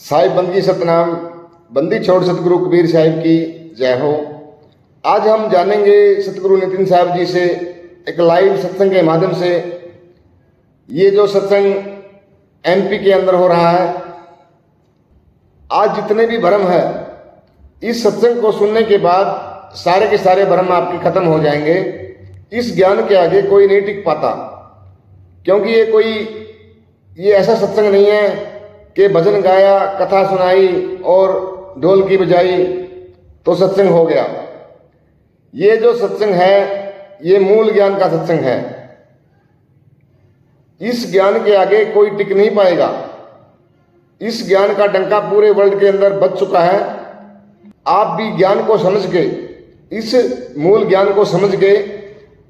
साहिब बंदगी सतनाम, बंदी छोड़ सतगुरु कबीर साहिब की जय हो। आज हम जानेंगे सतगुरु नितिन साहब जी से एक लाइव सत्संग के माध्यम से। ये जो सत्संग एमपी के अंदर हो रहा है, आज जितने भी भ्रम है, इस सत्संग को सुनने के बाद सारे के सारे भ्रम आपके खत्म हो जाएंगे। इस ज्ञान के आगे कोई नहीं टिक पाता, क्योंकि ये ऐसा सत्संग नहीं है कि भजन गाया, कथा सुनाई और ढोल की बजाई तो सत्संग हो गया। ये जो सत्संग है, ये मूल ज्ञान का सत्संग है। इस ज्ञान के आगे कोई टिक नहीं पाएगा। इस ज्ञान का डंका पूरे वर्ल्ड के अंदर बज चुका है। आप भी ज्ञान को समझ के, इस मूल ज्ञान को समझ के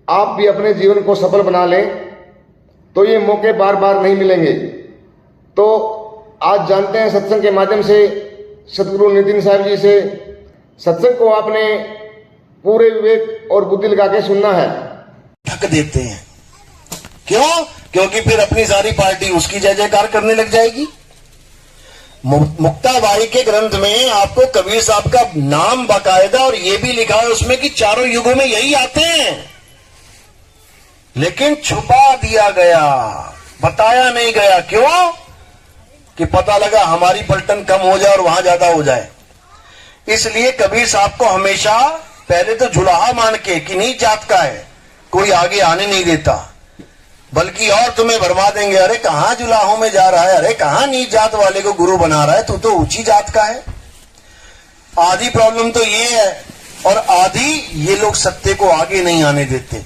आप भी अपने जीवन को सफल बना लें, तो ये मौके बार बार नहीं मिलेंगे। तो आज जानते हैं सत्संग के माध्यम से सतगुरु नितिन साहब जी से। सत्संग को आपने पूरे विवेक और बुद्धि लगा के सुनना है। ढक देते हैं, क्यों? क्योंकि फिर अपनी सारी पार्टी उसकी जय जयकार करने लग जाएगी। मुक्ताबाई के ग्रंथ में आपको कबीर साहब का नाम बाकायदा और ये भी लिखा है उसमें कि चारों युगों में यही आते हैं, लेकिन छुपा दिया गया, बताया नहीं गया। क्यों? कि पता लगा हमारी पलटन कम हो जाए और वहां ज्यादा हो जाए। इसलिए कबीर साहब को हमेशा पहले तो जुलाहा मान के कि नीच जात का है, कोई आगे आने नहीं देता, बल्कि और तुम्हें भरमा देंगे। अरे कहां जुलाहों में जा रहा है, अरे कहां नीच जात वाले को गुरु बना रहा है, तू तो ऊंची जात का है। आधी प्रॉब्लम तो ये है, और आधी ये लोग सत्य को आगे नहीं आने देते।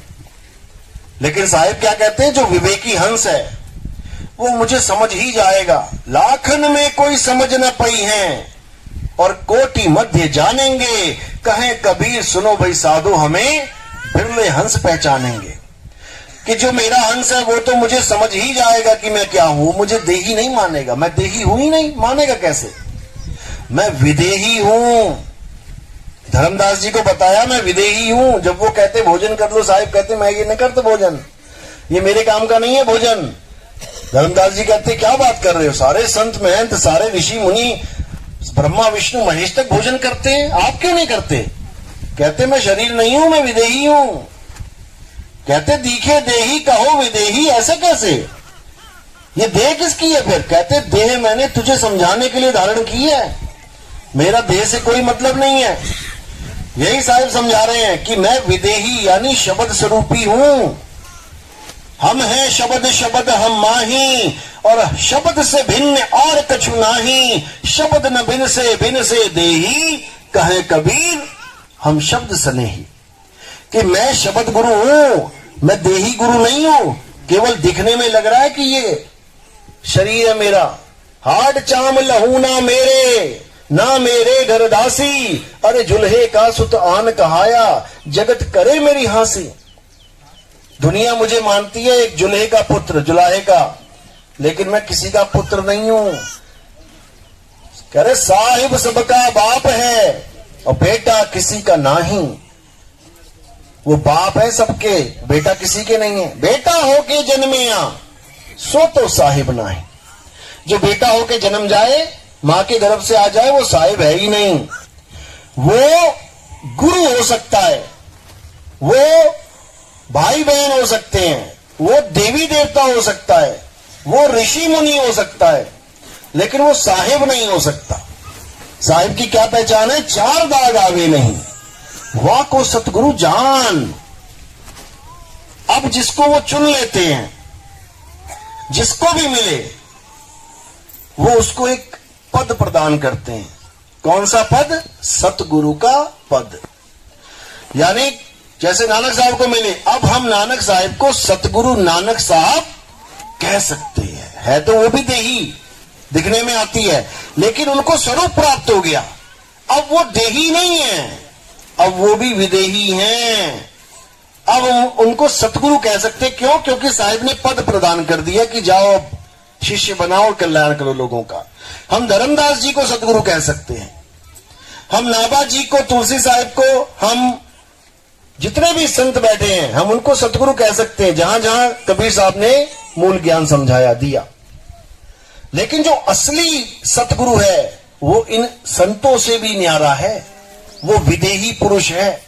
लेकिन साहिब क्या कहते हैं, जो विवेकी हंस है वो मुझे समझ ही जाएगा। लाखन में कोई समझ न पई है और कोटि मध्य जानेंगे। कहें कबीर सुनो भाई साधु, हमें बिरले हंस पहचानेंगे। कि जो मेरा हंस है वो तो मुझे समझ ही जाएगा कि मैं क्या हूं, मुझे देही नहीं मानेगा। मैं देही हूं ही नहीं, मानेगा कैसे? मैं विदेही हूं। धर्मदास जी को बताया मैं विदेही हूं। जब वो कहते भोजन कर लो, साहिब कहते मैं ये नहीं करता भोजन, ये मेरे काम का नहीं है भोजन। धर्मदास जी कहते क्या बात कर रहे हो, सारे संत महंत, सारे ऋषि मुनि, ब्रह्मा विष्णु महेश तक भोजन करते हैं, आप क्यों नहीं करते? कहते मैं शरीर नहीं हूं, मैं विदेही हूं। कहते दीखे देही कहो विदेही, ऐसे कैसे? ये देह किसकी है फिर? कहते देह मैंने तुझे समझाने के लिए धारण की है, मेरा देह से कोई मतलब नहीं है। यही साहिब समझा रहे हैं कि मैं विदेही यानी शब्द स्वरूपी हूं। हम हैं शब्द, शब्द हम माही, और शब्द से भिन्न और कछु नाही। शब्द न भिन्न से देही, कहे कबीर हम शब्द सने ही। कि मैं शब्द गुरु हूं, मैं देही गुरु नहीं हूं। केवल दिखने में लग रहा है कि ये शरीर है मेरा। हाड चाम लहू ना मेरे, ना मेरे घर दासी। अरे जुल्हे का सुत आन कहाया, जगत करे मेरी हांसी। दुनिया मुझे मानती है एक जुल्हे का पुत्र, जुलाहे का, लेकिन मैं किसी का पुत्र नहीं हूं। कह रहे साहिब सबका बाप है और बेटा किसी का नहीं। वो बाप है सबके, बेटा किसी के नहीं है। बेटा होके जन्मिया सो तो साहिब नहीं। जो बेटा होके जन्म जाए, मां के गर्भ से आ जाए, वो साहिब है ही नहीं। वो गुरु हो सकता है, वो भाई बहन हो सकते हैं, वो देवी देवता हो सकता है, वो ऋषि मुनि हो सकता है, लेकिन वो साहिब नहीं हो सकता। साहिब की क्या पहचान है? चार दाग आगे नहीं, वाह को सतगुरु जान। अब जिसको वो चुन लेते हैं, जिसको भी मिले वो उसको एक पद प्रदान करते हैं। कौन सा पद? सतगुरु का पद। यानी जैसे नानक साहब को मिले, अब हम नानक साहब को सतगुरु नानक साहब कह सकते हैं। है तो वो भी देही, दिखने में आती है, लेकिन उनको स्वरूप प्राप्त हो गया। अब वो देही नहीं है, अब वो भी विदेही हैं। अब उनको सतगुरु कह सकते। क्यों? क्योंकि साहिब ने पद प्रदान कर दिया कि जाओ अब शिष्य बनाओ, कल्याण करो लोगों का। हम धर्मदास जी को सतगुरु कह सकते हैं, हम नाभा जी को, तुलसी साहिब को, हम जितने भी संत बैठे हैं हम उनको सतगुरु कह सकते हैं, जहां जहां कबीर साहब ने मूल ज्ञान समझाया दिया। लेकिन जो असली सतगुरु है वो इन संतों से भी न्यारा है, वो विदेही पुरुष है,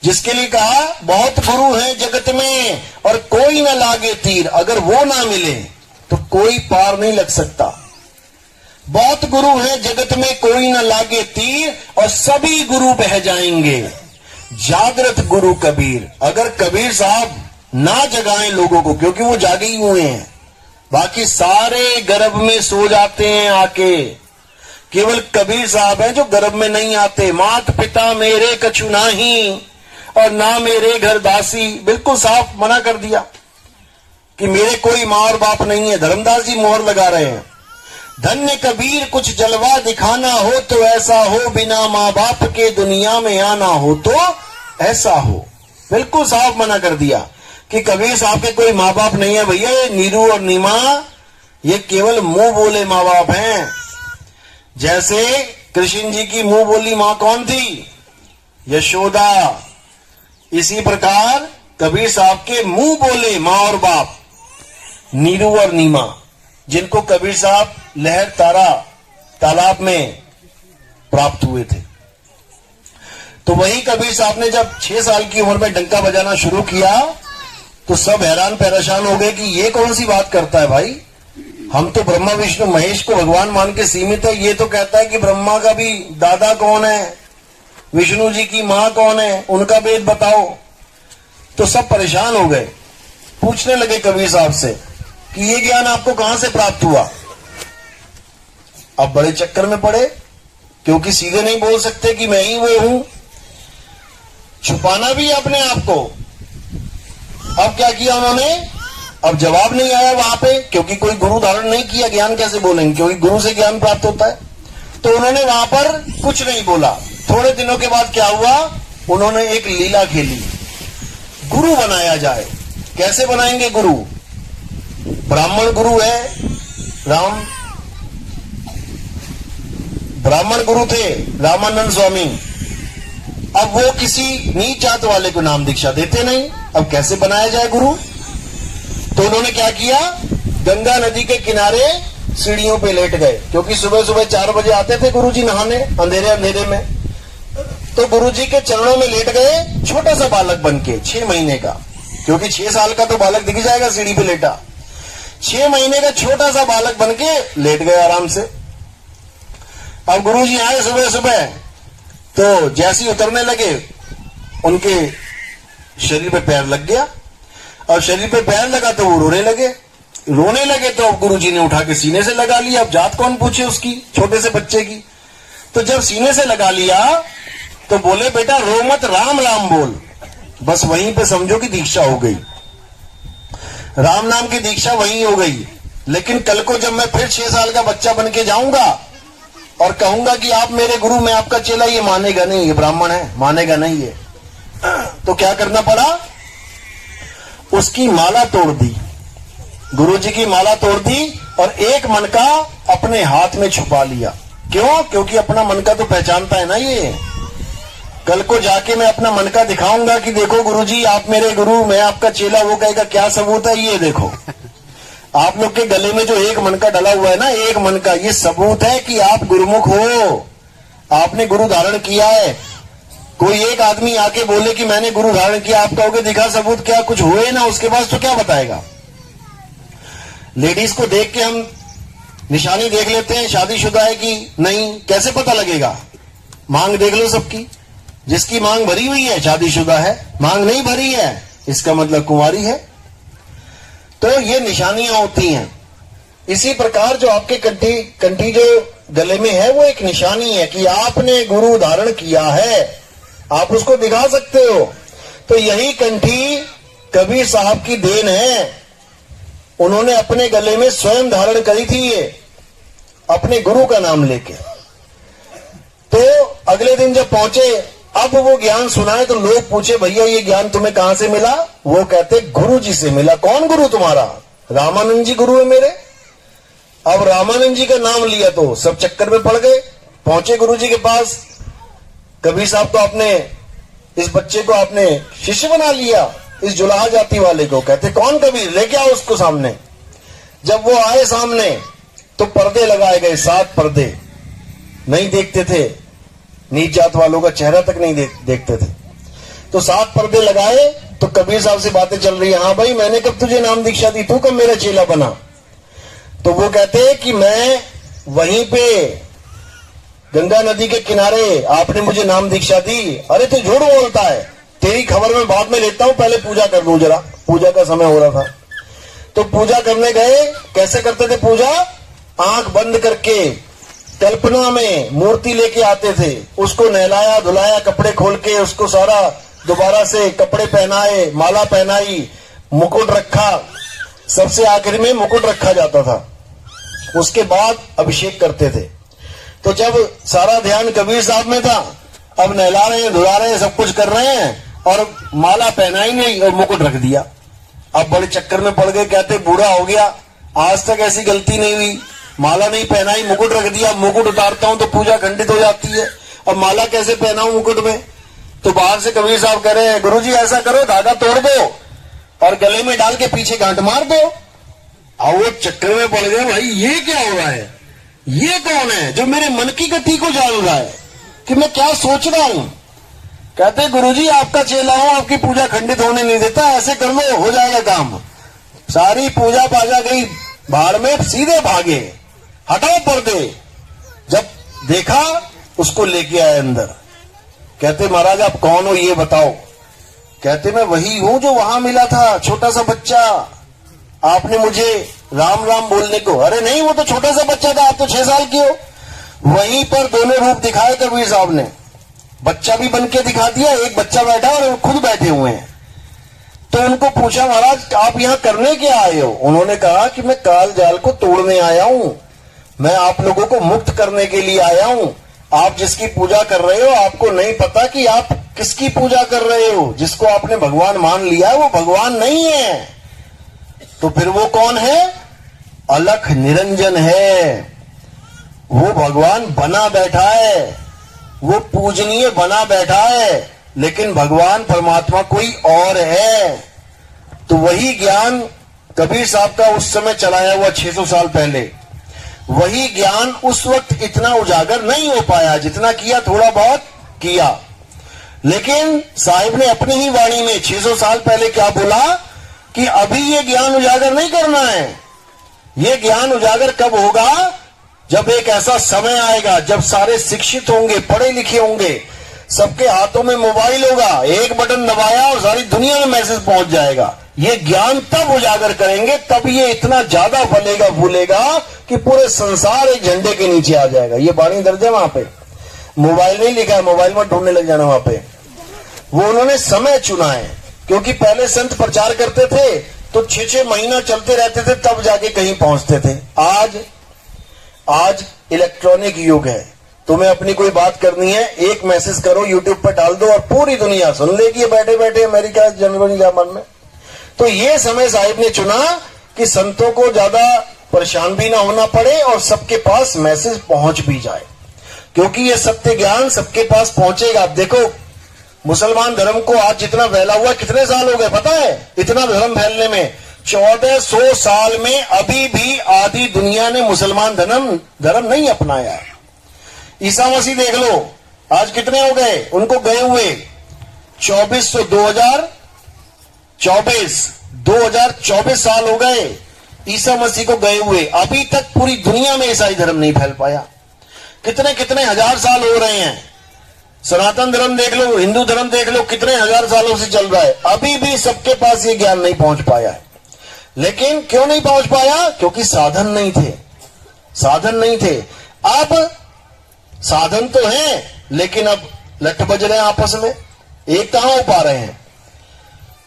जिसके लिए कहा बहुत गुरु है जगत में और कोई ना लागे तीर। अगर वो ना मिले तो कोई पार नहीं लग सकता। बहुत गुरु है जगत में कोई ना लागे तीर और सभी गुरु बह जाएंगे, जागृत गुरु कबीर। अगर कबीर साहब ना जगाएं लोगों को, क्योंकि वो जागे ही हुए हैं, बाकी सारे गर्भ में सो जाते हैं आके, केवल कबीर साहब हैं जो गर्भ में नहीं आते। मात पिता मेरे कछु नाही और ना मेरे घर दासी, बिल्कुल साफ मना कर दिया कि मेरे कोई माँ और बाप नहीं है। धर्मदास जी मोहर लगा रहे हैं, धन्य कबीर कुछ जलवा दिखाना हो तो ऐसा हो, बिना माँ बाप के दुनिया में आना हो तो ऐसा हो। बिल्कुल साफ मना कर दिया कि कबीर साहब के कोई माँ बाप नहीं है भैया। ये नीरू और नीमा ये केवल मुंह बोले माँ बाप हैं। जैसे कृष्ण जी की मुंह बोली माँ कौन थी? यशोदा। इसी प्रकार कबीर साहब के मुंह बोले माँ और बाप नीरू और नीमा, जिनको कबीर साहब लहर तारा तालाब में प्राप्त हुए थे। तो वही कबीर साहब ने जब 6 साल की उम्र में डंका बजाना शुरू किया तो सब हैरान परेशान हो गए कि ये कौन सी बात करता है भाई, हम तो ब्रह्मा विष्णु महेश को भगवान मान के सीमित है, ये तो कहता है कि ब्रह्मा का भी दादा कौन है, विष्णु जी की मां कौन है, उनका वेद बताओ। तो सब परेशान हो गए, पूछने लगे कबीर साहब से कि ये ज्ञान आपको कहां से प्राप्त हुआ। अब बड़े चक्कर में पड़े, क्योंकि सीधे नहीं बोल सकते कि मैं ही वो हूं, छुपाना भी अपने आप को। अब क्या किया उन्होंने, अब जवाब नहीं आया वहां पे, क्योंकि कोई गुरु धारण नहीं किया, ज्ञान कैसे बोलेंगे, क्योंकि गुरु से ज्ञान प्राप्त होता है। तो उन्होंने वहां पर कुछ नहीं बोला। थोड़े दिनों के बाद क्या हुआ, उन्होंने एक लीला खेली, गुरु बनाया जाए। कैसे बनाएंगे गुरु? ब्राह्मण गुरु है, राम ब्राह्मण गुरु थे रामानंद स्वामी। अब वो किसी नीच जात वाले को नाम दीक्षा देते नहीं, अब कैसे बनाया जाए गुरु? तो उन्होंने क्या किया, गंगा नदी के किनारे सीढ़ियों पे लेट गए, क्योंकि सुबह सुबह 4 बजे आते थे गुरुजी नहाने अंधेरे अंधेरे में। तो गुरुजी के चरणों में लेट गए, छोटा सा बालक बनके 6 महीने का, क्योंकि 6 साल का तो बालक दिख जाएगा सीढ़ी पे लेटा। 6 महीने का छोटा सा बालक बनके लेट गए आराम से। अब गुरुजी आए सुबह सुबह, तो जैसे ही उतरने लगे उनके शरीर पे पैर लग गया, और शरीर पे पैर लगा तो वो रोने लगे। तो अब गुरुजी ने उठा के सीने से लगा लिया। अब जात कौन पूछे उसकी, छोटे से बच्चे की। तो जब सीने से लगा लिया तो बोले बेटा रो मत, राम राम बोल। बस वहीं पे समझो कि दीक्षा हो गई, राम नाम की दीक्षा वहीं हो गई। लेकिन कल को जब मैं फिर 6 साल का बच्चा बन के जाऊंगा और कहूंगा कि आप मेरे गुरु, मैं आपका चेला, ये मानेगा नहीं, ये ब्राह्मण है, मानेगा नहीं ये। तो क्या करना पड़ा, उसकी माला तोड़ दी, गुरुजी की माला तोड़ दी और एक मनका अपने हाथ में छुपा लिया। क्यों? क्योंकि अपना मनका तो पहचानता है ना ये। कल को जाके मैं अपना मनका दिखाऊंगा कि देखो गुरुजी आप मेरे गुरु, मैं आपका चेला। वो कहेगा क्या सबूत है, ये देखो आप लोग के गले में जो एक मनका डला हुआ है ना, एक मनका, ये सबूत है कि आप गुरुमुख हो, आपने गुरु धारण किया है। कोई एक आदमी आके बोले कि मैंने गुरु धारण किया, आप कहोगे दिखा सबूत, क्या कुछ हुए ना उसके पास तो क्या बताएगा। लेडीज को देख के हम निशानी देख लेते हैं शादीशुदा है कि नहीं, कैसे पता लगेगा? मांग देख लो सबकी, जिसकी मांग भरी हुई है शादीशुदा है, मांग नहीं भरी है इसका मतलब कुंवारी है। तो ये निशानियां होती हैं। इसी प्रकार जो आपके कंठी जो गले में है वो एक निशानी है कि आपने गुरु धारण किया है, आप उसको दिखा सकते हो। तो यही कंठी कबीर साहब की देन है, उन्होंने अपने गले में स्वयं धारण करी थी ये, अपने गुरु का नाम लेके। तो अगले दिन जब पहुंचे, अब वो ज्ञान सुनाए तो लोग पूछे भैया ये ज्ञान तुम्हें कहां से मिला? वो कहते गुरु जी से मिला। कौन गुरु तुम्हारा? रामानंद जी गुरु है मेरे। अब रामानंद जी का नाम लिया तो सब चक्कर में पड़ गए, पहुंचे गुरु जी के पास। कबीर साहब तो आपने इस बच्चे को आपने शिष्य बना लिया, इस जुलाहा जाति वाले को। कहते कौन कबीर? लेके आओ उसको सामने। जब वो आए सामने तो पर्दे लगाए गए, 7 पर्दे, नहीं देखते थे, नीच जात वालों का चेहरा तक नहीं देखते थे। तो 7 पर्दे लगाए। तो कबीर साहब से बातें चल रही है, हाँ भाई मैंने कब तुझे नाम दीक्षा दी, तू कब मेरा चेला बना? तो वो कहते हैं कि मैं वहीं पे गंगा नदी के किनारे आपने मुझे नाम दीक्षा दी। अरे तू झूठ बोलता है, तेरी खबर मैं बाद में लेता हूं, पहले पूजा कर लूं जरा। पूजा का समय हो रहा था, तो पूजा करने गए। कैसे करते थे पूजा? आंख बंद करके कल्पना में मूर्ति लेके आते थे, उसको नहलाया धुलाया, कपड़े खोल के उसको सारा दोबारा से कपड़े पहनाए, माला पहनाई, मुकुट रखा, सबसे आखिर में मुकुट रखा जाता था। उसके बाद अभिषेक करते थे। तो जब सारा ध्यान कबीर साहब में था, अब नहला रहे हैं, धुला रहे हैं, सब कुछ कर रहे हैं, और माला पहनाई नहीं और मुकुट रख दिया। अब बड़े चक्कर में पड़ गए, कहते बूढ़ा हो गया, आज तक ऐसी गलती नहीं हुई, माला नहीं पहनाई, मुकुट रख दिया, मुकुट उतारता हूं तो पूजा खंडित हो जाती है, अब माला कैसे पहनाऊं मुकुट में? तो बाहर से कबीर साहब कह रहे हैं, गुरुजी ऐसा करो, धागा तोड़ दो और गले में डाल के पीछे गांठ मार दो। अब वो चक्कर में पड़ गए, भाई ये क्या हो रहा है, ये कौन है जो मेरे मन की गति को जान रहा है कि मैं क्या सोच रहा हूं? कहते गुरुजी आपका चेला हूं, आपकी पूजा खंडित होने नहीं देता, ऐसे कर लो हो जाएगा काम। सारी पूजा पाजा गई भाड़ में, सीधे भागे, हटाओ पर्दे। जब देखा उसको लेके आए अंदर। कहते महाराज आप कौन हो ये बताओ? कहते मैं वही हूं जो वहां मिला था, छोटा सा बच्चा, आपने मुझे राम राम बोलने को। अरे नहीं, वो तो छोटा सा बच्चा था, आप तो 6 साल की हो। वहीं पर दोनों रूप दिखाए कबीर साहब ने, बच्चा भी बन के दिखा दिया, एक बच्चा बैठा और वो खुद बैठे हुए हैं। तो उनको पूछा महाराज आप यहां करने क्या आए हो? उन्होंने कहा कि मैं काल जाल को तोड़ने आया हूं, मैं आप लोगों को मुक्त करने के लिए आया हूं। आप जिसकी पूजा कर रहे हो आपको नहीं पता कि आप किसकी पूजा कर रहे हो। जिसको आपने भगवान मान लिया है वो भगवान नहीं है। तो फिर वो कौन है? अलख निरंजन है, वो भगवान बना बैठा है, वो पूजनीय बना बैठा है, लेकिन भगवान परमात्मा कोई और है। तो वही ज्ञान कबीर साहब का उस समय चलाया हुआ 600 साल पहले, वही ज्ञान उस वक्त इतना उजागर नहीं हो पाया, जितना किया थोड़ा बहुत किया। लेकिन साहिब ने अपनी ही वाणी में 600 साल पहले क्या बोला कि अभी ये ज्ञान उजागर नहीं करना है। ये ज्ञान उजागर कब होगा? जब एक ऐसा समय आएगा जब सारे शिक्षित होंगे, पढ़े लिखे होंगे, सबके हाथों में मोबाइल होगा, एक बटन दबाया और सारी दुनिया में मैसेज पहुंच जाएगा। ये ज्ञान तब उजागर करेंगे, तब ये इतना ज्यादा फलेगा फूलेगा कि पूरे संसार एक झंडे के नीचे आ जाएगा। ये बाणी दर्ज है वहां पे, मोबाइल नहीं लिखा है, मोबाइल में ढूंढने लग जाना वहां पे। वो उन्होंने समय चुना है, क्योंकि पहले संत प्रचार करते थे तो 6-6 महीना चलते रहते थे, तब जाके कहीं पहुंचते थे। आज इलेक्ट्रॉनिक युग है, तुम्हें अपनी कोई बात करनी है, एक मैसेज करो, यूट्यूब पर डाल दो और पूरी दुनिया सुन लेगी बैठे बैठे अमेरिका, जर्मनी, जापान में। तो ये समय साहिब ने चुना कि संतों को ज्यादा परेशान भी ना होना पड़े और सबके पास मैसेज पहुंच भी जाए, क्योंकि ये सत्य ज्ञान सबके पास पहुंचेगा। आप देखो मुसलमान धर्म को आज जितना फैला हुआ, कितने साल हो गए पता है इतना धर्म फैलने में? 1400 साल में अभी भी आधी दुनिया ने मुसलमान धर्म नहीं अपनाया है। ईसा मसीह देख लो, आज कितने हो गए उनको गए हुए? 2024 साल हो गए ईसा मसीह को गए हुए, अभी तक पूरी दुनिया में ईसाई धर्म नहीं फैल पाया। कितने कितने हजार साल हो रहे हैं। सनातन धर्म देख लो, हिंदू धर्म देख लो, कितने हजार सालों से चल रहा है, अभी भी सबके पास ये ज्ञान नहीं पहुंच पाया है। लेकिन क्यों नहीं पहुंच पाया? क्योंकि साधन नहीं थे, साधन नहीं थे। अब साधन तो है, लेकिन अब लठ बज रहे हैं आपस में, एक कहां हो पा रहे हैं।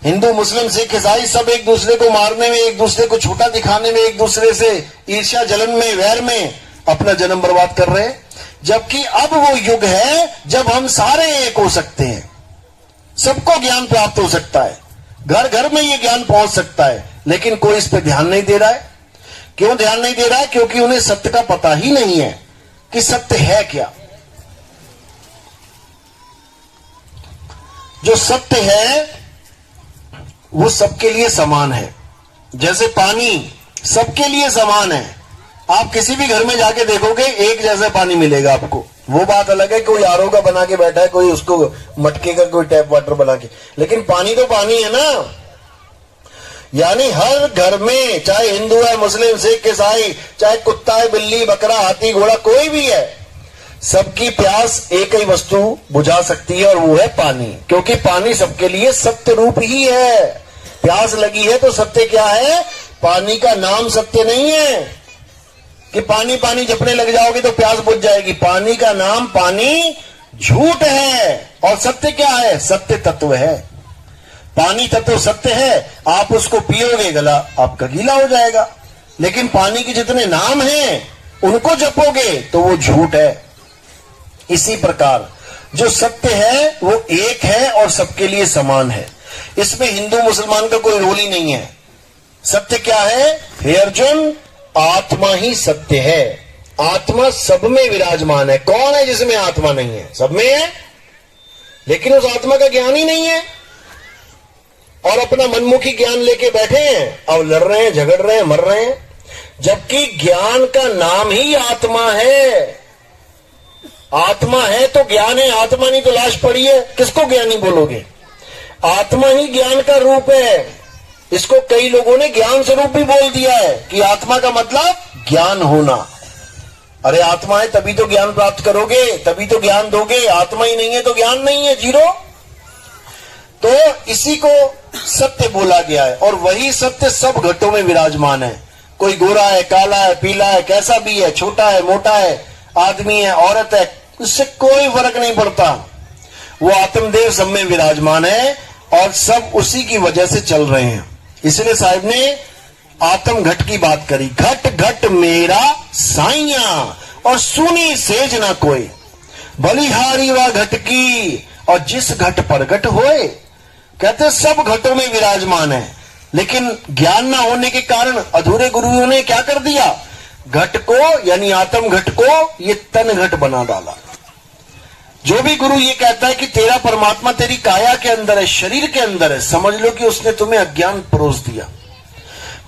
हिंदू, मुस्लिम, सिख, ईसाई सब एक दूसरे को मारने में, एक दूसरे को छोटा दिखाने में, एक दूसरे से ईर्ष्या जलन में, वैर में अपना जन्म बर्बाद कर रहे हैं। जबकि अब वो युग है जब हम सारे एक हो सकते हैं, सबको ज्ञान प्राप्त हो सकता है, घर घर में ये ज्ञान पहुंच सकता है। लेकिन कोई इस पर ध्यान नहीं दे रहा है। क्यों ध्यान नहीं दे रहा है? क्योंकि उन्हें सत्य का पता ही नहीं है कि सत्य है क्या। जो सत्य है वो सबके लिए समान है। जैसे पानी सबके लिए समान है, आप किसी भी घर में जाके देखोगे एक जैसा पानी मिलेगा आपको। वो बात अलग है कोई आरओ का बना के बैठा है, कोई उसको मटके का कोई टैप वाटर बना के, लेकिन पानी तो पानी है ना। यानी हर घर में, चाहे हिंदू है, मुस्लिम, सिख, ईसाई, चाहे कुत्ता है, बिल्ली, बकरा, हाथी, घोड़ा, कोई भी है, सबकी प्यास एक ही वस्तु बुझा सकती है और वो है पानी। क्योंकि पानी सबके लिए सत्य रूप ही है। प्यास लगी है तो सत्य क्या है? पानी का नाम सत्य नहीं है कि पानी पानी जपने लग जाओगे तो प्यास बुझ जाएगी। पानी का नाम पानी झूठ है और सत्य क्या है? सत्य तत्व है। पानी तत्व सत्य है, आप उसको पियोगे गला आपका गीला हो जाएगा, लेकिन पानी के जितने नाम हैं उनको जपोगे तो वो झूठ है। इसी प्रकार जो सत्य है वो एक है और सबके लिए समान है। इसमें हिंदू मुसलमान का कोई रोल ही नहीं है। सत्य क्या है? हे अर्जुन, आत्मा ही सत्य है। आत्मा सब में विराजमान है। कौन है जिसमें आत्मा नहीं है? सब में है, लेकिन उस आत्मा का ज्ञान ही नहीं है और अपना मनमुखी ज्ञान लेके बैठे हैं। अब लड़ रहे हैं, झगड़ रहे हैं, मर रहे हैं, जबकि ज्ञान का नाम ही आत्मा है। आत्मा है तो ज्ञान है, आत्मा नहीं तो लाश पड़ी है, किसको ज्ञानी बोलोगे? आत्मा ही ज्ञान का रूप है। इसको कई लोगों ने ज्ञान स्वरूप भी बोल दिया है कि आत्मा का मतलब ज्ञान होना। अरे आत्मा है तभी तो ज्ञान प्राप्त करोगे, तभी तो ज्ञान दोगे। आत्मा ही नहीं है तो ज्ञान नहीं है, जीरो। तो इसी को सत्य बोला गया है और वही सत्य सब घटों में विराजमान है। कोई गोरा है, काला है, पीला है, कैसा भी है, छोटा है, मोटा है, आदमी है, औरत है, उससे कोई फर्क नहीं पड़ता। वो आत्मदेव सब में विराजमान है और सब उसी की वजह से चल रहे हैं। इसलिए साहिब ने आत्म घट की बात करी। घट घट मेरा साइया और सुनी सेज ना कोई, बलिहारी व घट की और जिस घट प्रगट होए। कहते सब घटों में विराजमान है, लेकिन ज्ञान ना होने के कारण अधूरे गुरुओं ने क्या कर दिया? घट को यानी आत्म घट को ये तन घट बना डाला। जो भी गुरु ये कहता है कि तेरा परमात्मा तेरी काया के अंदर है, शरीर के अंदर है, समझ लो कि उसने तुम्हें अज्ञान परोस दिया।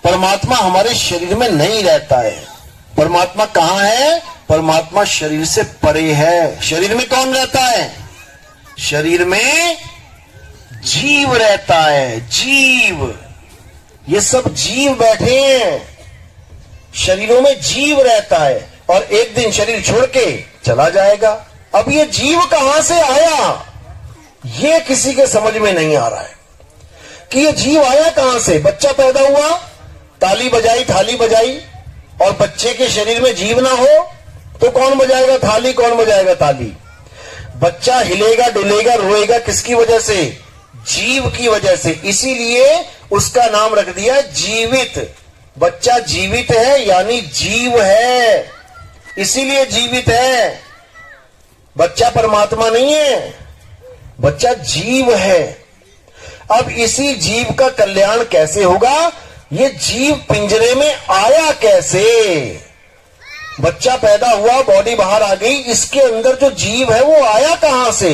परमात्मा हमारे शरीर में नहीं रहता है। परमात्मा कहां है? परमात्मा शरीर से परे है। शरीर में कौन रहता है? शरीर में जीव रहता है। जीव, ये सब जीव बैठे हैं, शरीरों में जीव रहता है और एक दिन शरीर छोड़ के चला जाएगा। अब ये जीव कहां से आया, ये किसी के समझ में नहीं आ रहा है कि ये जीव आया कहां से। बच्चा पैदा हुआ, ताली बजाई, थाली बजाई, और बच्चे के शरीर में जीव ना हो तो कौन बजाएगा थाली, कौन बजाएगा ताली? बच्चा हिलेगा, डुलेगा, रोएगा, किसकी वजह से? जीव की वजह से। इसीलिए उसका नाम रख दिया जीवित। बच्चा जीवित है यानी जीव है, इसीलिए जीवित है। बच्चा परमात्मा नहीं है, बच्चा जीव है। अब इसी जीव का कल्याण कैसे होगा? ये जीव पिंजरे में आया कैसे? बच्चा पैदा हुआ, बॉडी बाहर आ गई, इसके अंदर जो जीव है वो आया कहां से?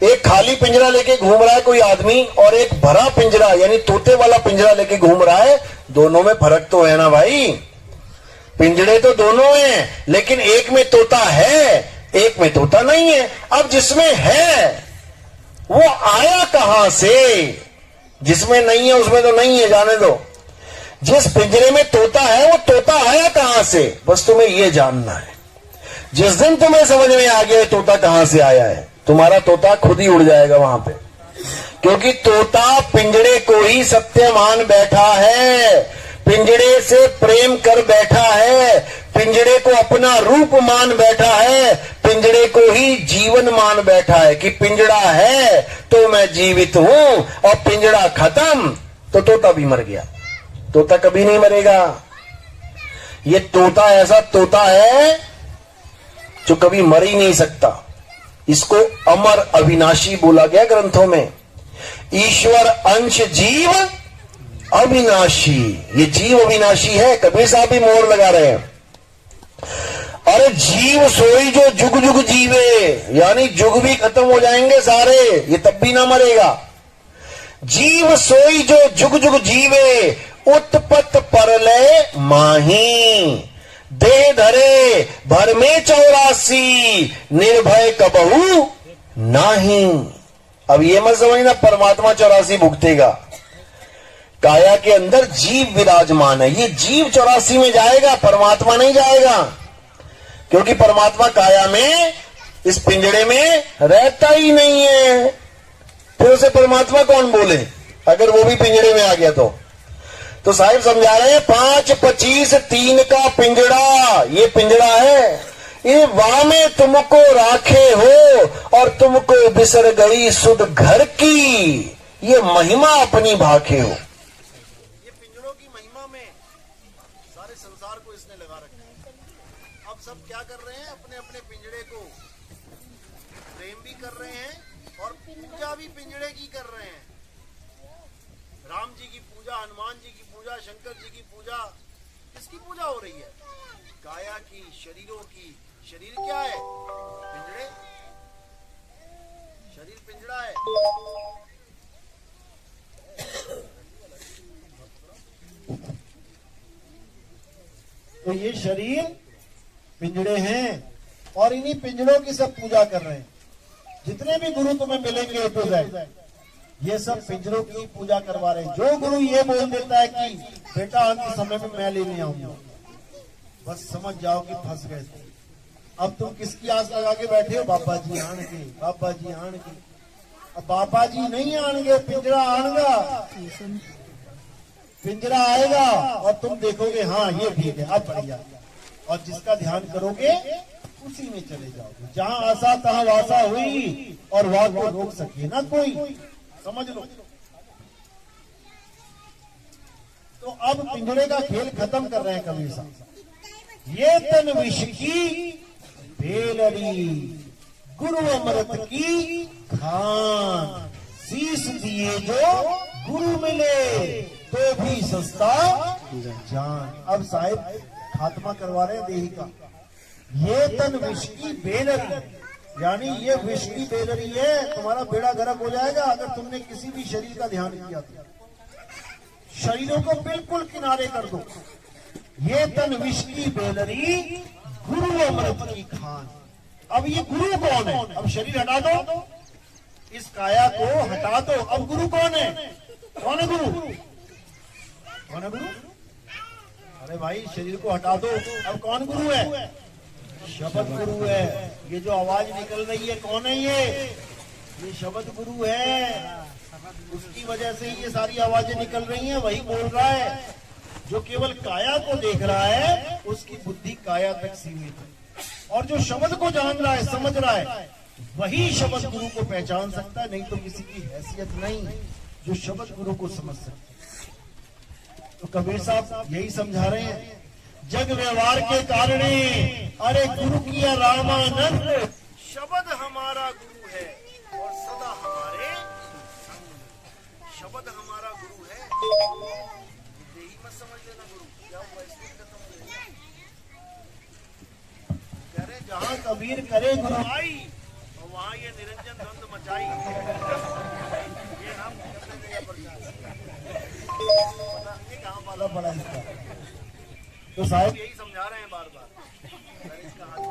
एक खाली पिंजरा लेके घूम रहा है कोई आदमी और एक भरा पिंजरा यानी तोते वाला पिंजरा लेके घूम रहा है। दोनों में फर्क तो है ना भाई। पिंजरे तो दोनों हैं, लेकिन एक में तोता है, एक में तोता नहीं है। अब जिसमें है वो आया कहां से? जिसमें नहीं है उसमें तो नहीं है, जाने दो। जिस पिंजरे में तोता है वो तोता आया कहां से? बस तुम्हें ये जानना है। जिस दिन तुम्हें समझ में आ गया तोता कहां से आया है, तुम्हारा तोता खुद ही उड़ जाएगा वहां पे। क्योंकि तोता पिंजरे को ही सत्य मान बैठा है, पिंजरे से प्रेम कर बैठा है, पिंजरे को अपना रूप मान बैठा है, पिंजरे को ही जीवन मान बैठा है कि पिंजरा है तो मैं जीवित हूं और पिंजरा खत्म तो तोता भी मर गया। तोता कभी नहीं मरेगा। ये तोता ऐसा तोता है जो कभी मर ही नहीं सकता। इसको अमर अविनाशी बोला गया ग्रंथों में। ईश्वर अंश जीव अविनाशी, ये जीव अविनाशी है। कबीर साहब भी मोहर लगा रहे हैं। अरे जीव सोई जो जुग जुग जीवे, यानी जुग भी खत्म हो जाएंगे सारे, ये तब भी ना मरेगा। जीव सोई जो जुग जुग जीवे, उत्पत्त परलय माही। देह धरे भर में 84 निर्भय कबहू नाही। अब ये मत समझना परमात्मा 84 भुगतेगा। काया के अंदर जीव विराजमान है, ये जीव 84 में जाएगा, परमात्मा नहीं जाएगा, क्योंकि परमात्मा काया में इस पिंजड़े में रहता ही नहीं है। फिर उसे परमात्मा कौन बोले अगर वो भी पिंजड़े में आ गया तो साहिब समझा रहे हैं 5, 25, 3 का पिंजड़ा, ये पिंजड़ा है, ये वहां में तुमको राखे हो और तुमको बिसर गई सुध घर की, ये महिमा अपनी भाखे हो। ये पिंजड़ों की महिमा में सारे संसार को इसने लगा रखा है। अब सब क्या कर रहे हैं, अपने अपने पिंजड़े को प्रेम भी कर रहे हैं और पूजा भी पिंजड़े की कर रहे हैं। राम जी की पूजा, हनुमान जी की पूजा, शंकर जी की पूजा, किसकी पूजा हो रही है? काया की, शरीरों की। शरीर क्या है? पिंजड़े। शरीर पिंजड़ा है। तो ये शरीर पिंजड़े हैं और इन्हीं पिंजड़ों की सब पूजा कर रहे हैं। जितने भी गुरु तुम्हें मिलेंगे तो ये सब पिंजरों की पूजा करवा रहे हैं। जो गुरु ये बोल देता है कि बेटा अंत समय में मैं लेने आऊंगा, बस समझ जाओ कि फंस गए। अब तुम किसकी आस लगा के बैठे हो? बाबा जी आणगे, बाबा जी आणगे। अब बाबा जी नहीं आणगे, पिंजरा आएगा, पिंजरा आएगा और तुम देखोगे हाँ ये ठीक है, अब बढ़िया। और जिसका ध्यान करोगे उसी में चले जाओगे। जहां आशा तहां वासा हुई और वाह को रोक सके ना कोई, समझ लो। तो अब पिंजड़े का खेल खत्म कर रहे हैं कबीर साहब। ये तन विष की बेलरी, गुरु अमृत की खान, शीश दिए जो गुरु मिले तो भी सस्ता जान। अब साहिब खात्मा करवा रहे हैं देही का। ये तन विष की बेलरी, यानी ये विष की बेलरी है, तुम्हारा बेड़ा गर्क हो जाएगा अगर तुमने किसी भी शरीर का ध्यान किया तो। शरीरों को बिल्कुल किनारे कर दो। ये तन विष की बेलरी, गुरु अमृत की खान। अब ये गुरु कौन है? अब शरीर हटा दो, इस काया को हटा दो। अब गुरु कौन है? कौन है गुरु? कौन है गुरु? अरे भाई शरीर को हटा दो, अब कौन गुरु है? शब्द गुरु है। ये जो आवाज निकल रही है कौन है? ये शब्द गुरु है। उसकी वजह से ये सारी आवाजें निकल रही हैं, वही बोल रहा है। जो केवल काया को देख रहा है उसकी बुद्धि काया तक सीमित है, और जो शब्द को जान रहा है, समझ रहा है, वही शब्द गुरु को पहचान सकता है, नहीं तो किसी की हैसियत नहीं जो शब्द गुरु को समझ सकता है। तो कबीर साहब यही समझा रहे हैं, जग व्यवहार के कारणे अरे गुरु किया रामानंद, शब्द हमारा गुरु है और सदा हमारे संग। शब्द हमारा गुरु है, यही मत समझ लेना गुरु क्या हुआ, इसमें खत्म हो गया। कह रहे जहां कबीर करे गुरु आई और वहां ये निरंजन द्वंद मचाई। ये नाम पता नहीं कहां वाला बड़ा इसका। तो साहब यही समझा रहे हैं बार बार, इसका हाथ